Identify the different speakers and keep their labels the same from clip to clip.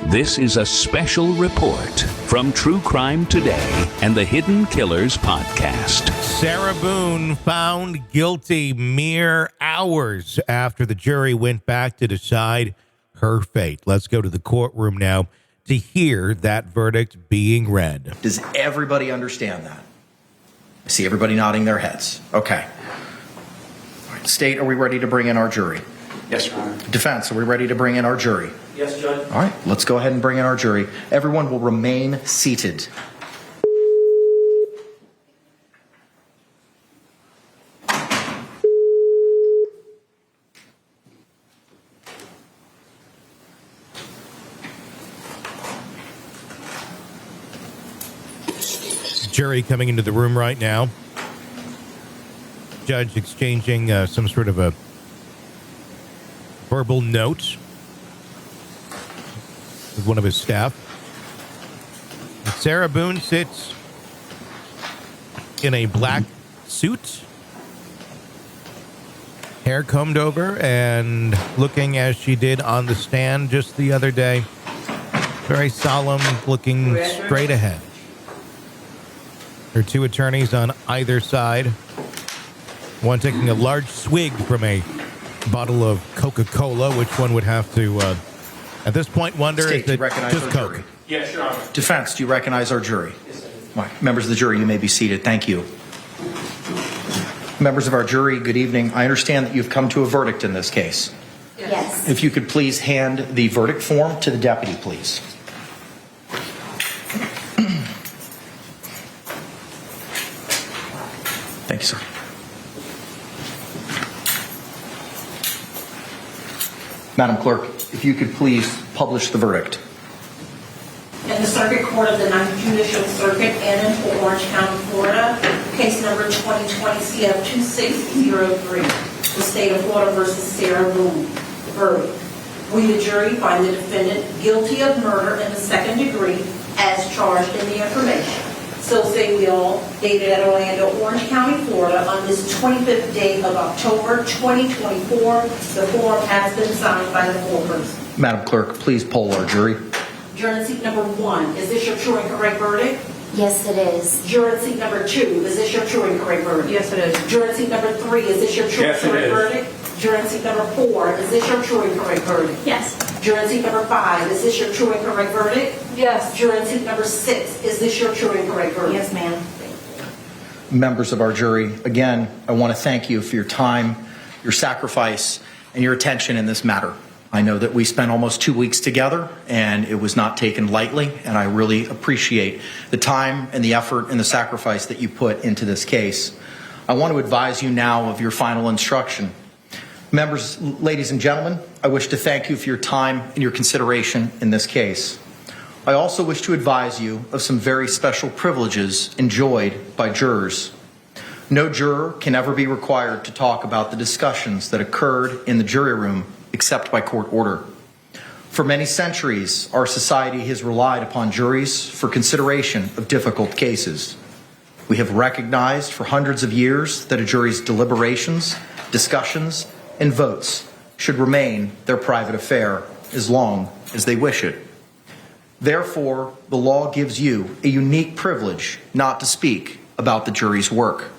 Speaker 1: This is a special report from True Crime Today and the Hidden Killers podcast.
Speaker 2: Sarah Boone found guilty mere hours after the jury went back to decide her fate. Let's go to the courtroom now to hear that verdict being read.
Speaker 3: Does everybody understand that? I see everybody nodding their heads. Okay. All right, State, are we ready to bring in our jury?
Speaker 4: Yes, Your Honor.
Speaker 3: Defense, are we ready to bring in our jury?
Speaker 4: Yes, Judge.
Speaker 3: All right, let's go ahead and bring in our jury. Everyone will remain seated.
Speaker 2: Jury coming into the room right now. Judge exchanging some sort of a verbal note with one of his staff. And Sarah Boone sits in a black suit, hair combed over, and looking as she did on the stand just the other day. Very solemn, looking straight ahead. Her two attorneys on either side. One taking a large swig from a bottle of Coca-Cola, which one would have to, at this point, wonder
Speaker 3: State,
Speaker 2: is
Speaker 3: do you
Speaker 2: it
Speaker 3: recognize
Speaker 2: just
Speaker 3: our
Speaker 2: Coke?
Speaker 3: jury?
Speaker 4: Yes, Your Honor.
Speaker 3: Defense, do you recognize our jury?
Speaker 4: Yes, I do.
Speaker 3: All right, members of the jury, you may be seated. Thank you. Members of our jury, good evening. I understand that you've come to a verdict in this case.
Speaker 5: Yes.
Speaker 3: If you could please hand the verdict form to the deputy, please. Thank you, sir. Madam Clerk, if you could please publish the verdict.
Speaker 5: In the Circuit Court of the 9th Judicial Circuit and in Orange County, Florida, case number 2020 CF 2603, the State of Florida versus Sarah Boone. Verdict. We, the jury, find the defendant guilty of murder in the second degree as charged in the information. So say we all, dated at Orlando, Orange County, Florida, on this 25th day of October 2024. The form has been signed by the foreperson.
Speaker 3: Madam Clerk, please poll our jury.
Speaker 5: Juror seat number 1, is this your true and correct verdict?
Speaker 6: Yes, it is.
Speaker 5: Juror seat number 2, is this your true and correct verdict?
Speaker 7: Yes, it is.
Speaker 5: Juror seat number 3, is this your true and
Speaker 4: Yes, it
Speaker 5: correct
Speaker 4: is.
Speaker 5: verdict? Juror seat number 4, is this your true and correct verdict?
Speaker 7: Yes.
Speaker 5: Juror seat number 5, is this your true and correct verdict?
Speaker 7: Yes.
Speaker 5: Juror seat number 6, is this your true and correct verdict?
Speaker 7: Yes, ma'am.
Speaker 3: Members of our jury, again, I want to thank you for your time, your sacrifice, and your attention in this matter. I know that we spent almost 2 weeks together, and it was not taken lightly, and I really appreciate the time and the effort and the sacrifice that you put into this case. I want to advise you now of your final instruction. Members, ladies and gentlemen, I wish to thank you for your time and your consideration in this case. I also wish to advise you of some very special privileges enjoyed by jurors. No juror can ever be required to talk about the discussions that occurred in the jury room except by court order. For many centuries, our society has relied upon juries for consideration of difficult cases. We have recognized for hundreds of years that a jury's deliberations, discussions, and votes should remain their private affair as long as they wish it. Therefore, the law gives you a unique privilege not to speak about the jury's work.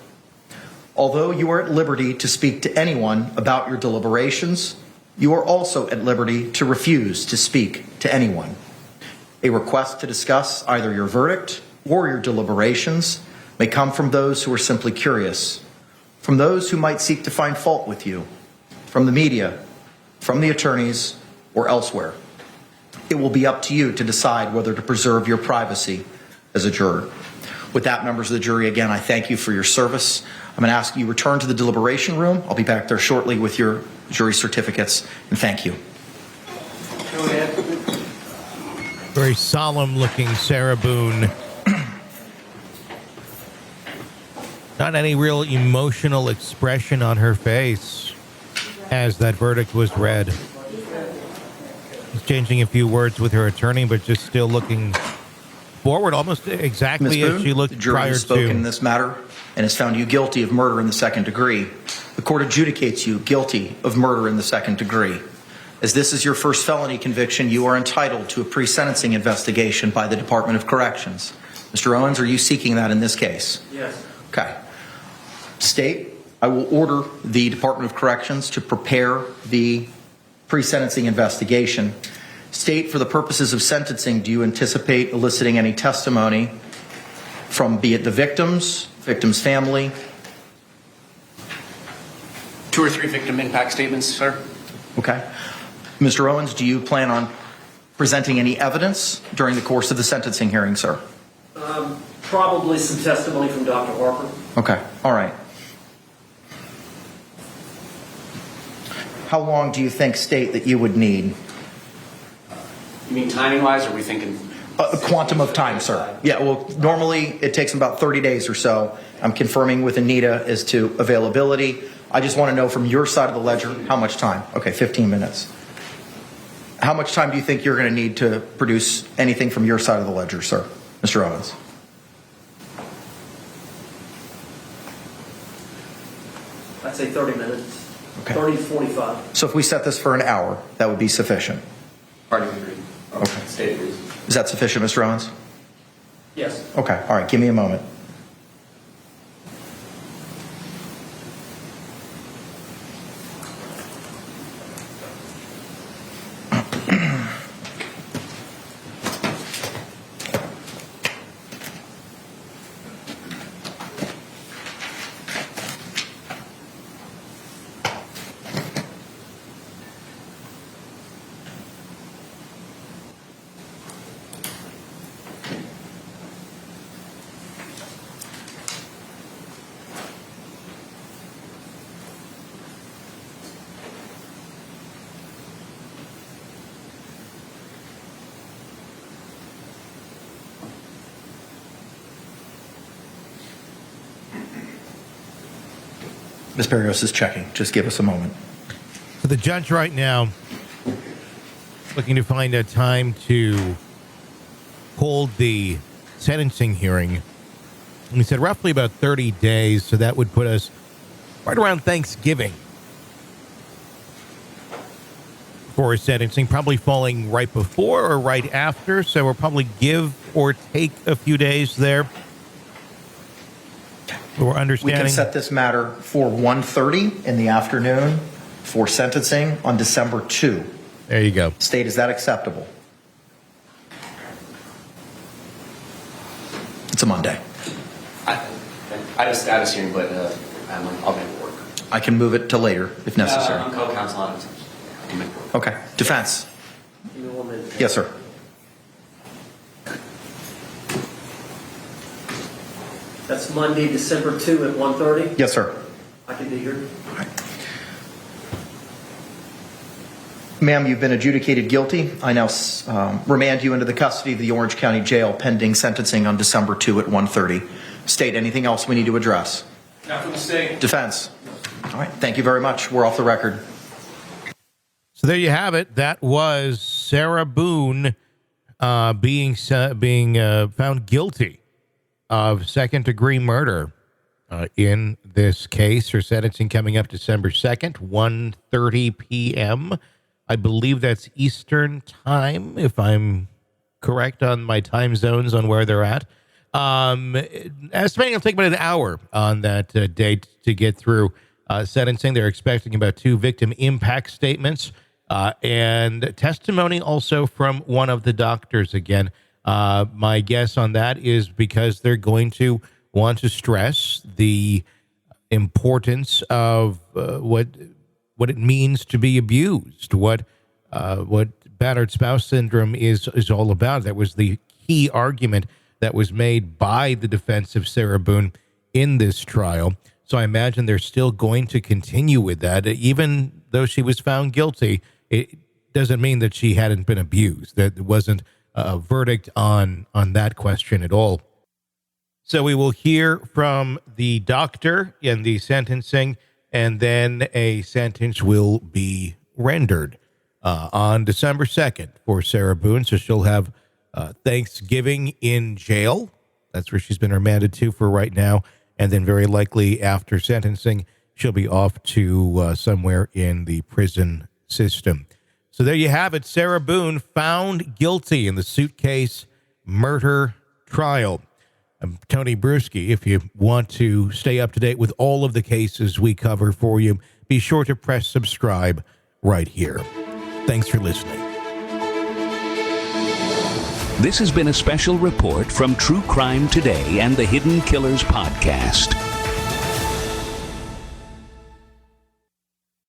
Speaker 3: Although you are at liberty to speak to anyone about your deliberations, you are also at liberty to refuse to speak to anyone. A request to discuss either your verdict or your deliberations may come from those who are simply curious, from those who might seek to find fault with you, from the media, from the attorneys, or elsewhere. It will be up to you to decide whether to preserve your privacy as a juror. With that, members of the jury, again, I thank you for your service. I'm going to ask you return to the deliberation room. I'll be back there shortly with your jury certificates, and thank you.
Speaker 2: Very solemn looking Sarah Boone. Not any real emotional expression on her face as that verdict was read. Exchanging a few words with her attorney, but just still looking forward, almost exactly
Speaker 3: Ms. Boone,
Speaker 2: as she looked
Speaker 3: the jury
Speaker 2: prior
Speaker 3: has spoken in
Speaker 2: to.
Speaker 3: this matter and has found you guilty of murder in the second degree. The court adjudicates you guilty of murder in the second degree. As this is your first felony conviction, you are entitled to a pre-sentencing investigation by the Department of Corrections. Mr. Owens, are you seeking that in this case?
Speaker 4: Yes.
Speaker 3: Okay. State, I will order the Department of Corrections to prepare the pre-sentencing investigation. State, for the purposes of sentencing, do you anticipate eliciting any testimony from, be it the victim's family?
Speaker 6: 2 or 3 victim impact statements, sir.
Speaker 3: Okay. Mr. Owens, do you plan on presenting any evidence during the course of the sentencing hearing, sir?
Speaker 4: Probably some testimony from Dr. Harper.
Speaker 3: Okay. All right. How long do you think, State, that you would need?
Speaker 6: You mean timing-wise, or are we thinking?
Speaker 3: A quantum of time, sir. Yeah, well, normally it takes about 30 days or so. I'm confirming with Anita as to availability. I just want to know from your side of the ledger how much time. Okay, 15 minutes. How much time do you think you're going to need to produce anything from your side of the ledger, sir? Mr. Owens.
Speaker 4: I'd say 30 minutes.
Speaker 3: Okay.
Speaker 4: 30 to 45.
Speaker 3: So if we set this for an hour, that would be sufficient.
Speaker 6: Party agreed.
Speaker 3: Okay.
Speaker 6: State agrees.
Speaker 3: Is that sufficient, Mr. Owens?
Speaker 4: Yes.
Speaker 3: Okay, all right, give me a moment. Ms. Berrios is checking. Just give us a moment.
Speaker 2: So the judge right now looking to find a time to hold the sentencing hearing. And he said roughly about 30 days, so that would put us right around Thanksgiving for sentencing, probably falling right before or right after. So we'll probably give or take a few days there. We're understanding.
Speaker 3: We can set this matter for 1:30 in the afternoon for sentencing on December 2.
Speaker 2: There you go.
Speaker 3: State, is that acceptable? It's a Monday.
Speaker 6: I had a status hearing, but I'll make it work.
Speaker 3: I can move it to later if necessary.
Speaker 6: I'm co-counsel on it. I'll make it work.
Speaker 3: Okay. Defense.
Speaker 4: Give me 1 minute.
Speaker 3: Yes, sir.
Speaker 4: That's Monday, December 2 at 1:30.
Speaker 3: Yes, sir.
Speaker 4: I can be here.
Speaker 3: Ma'am, you've been adjudicated guilty. I now remand you into the custody of the Orange County Jail pending sentencing on December 2 at 1:30. State, anything else we need to address?
Speaker 6: Not from the state.
Speaker 3: Defense. All right. Thank you very much. We're off the record.
Speaker 2: So there you have it. That was Sarah Boone being found guilty of second-degree murder in this case. Her sentencing coming up December 2nd, 1:30 p.m. I believe that's Eastern time, if I'm correct on my time zones on where they're at. Estimating it'll take about an hour on that date to get through sentencing. They're expecting about 2 victim impact statements and testimony also from one of the doctors again. My guess on that is because they're going to want to stress the importance of what it means to be abused, what battered spouse syndrome is all about. That was the key argument that was made by the defense of Sarah Boone in this trial. So I imagine they're still going to continue with that. Even though she was found guilty, it doesn't mean that she hadn't been abused. That wasn't a verdict on that question at all. So we will hear from the doctor in the sentencing, and then a sentence will be rendered on December 2nd for Sarah Boone. So she'll have Thanksgiving in jail. That's where she's been remanded to for right now. And then very likely after sentencing, she'll be off to somewhere in the prison system. So there you have it. Sarah Boone found guilty in the Suitcase murder trial. I'm Tony Brueski. If you want to stay up to date with all of the cases we cover for you, be sure to press subscribe right here. Thanks for listening.
Speaker 1: This has been a special report from True Crime Today and the Hidden Killers podcast.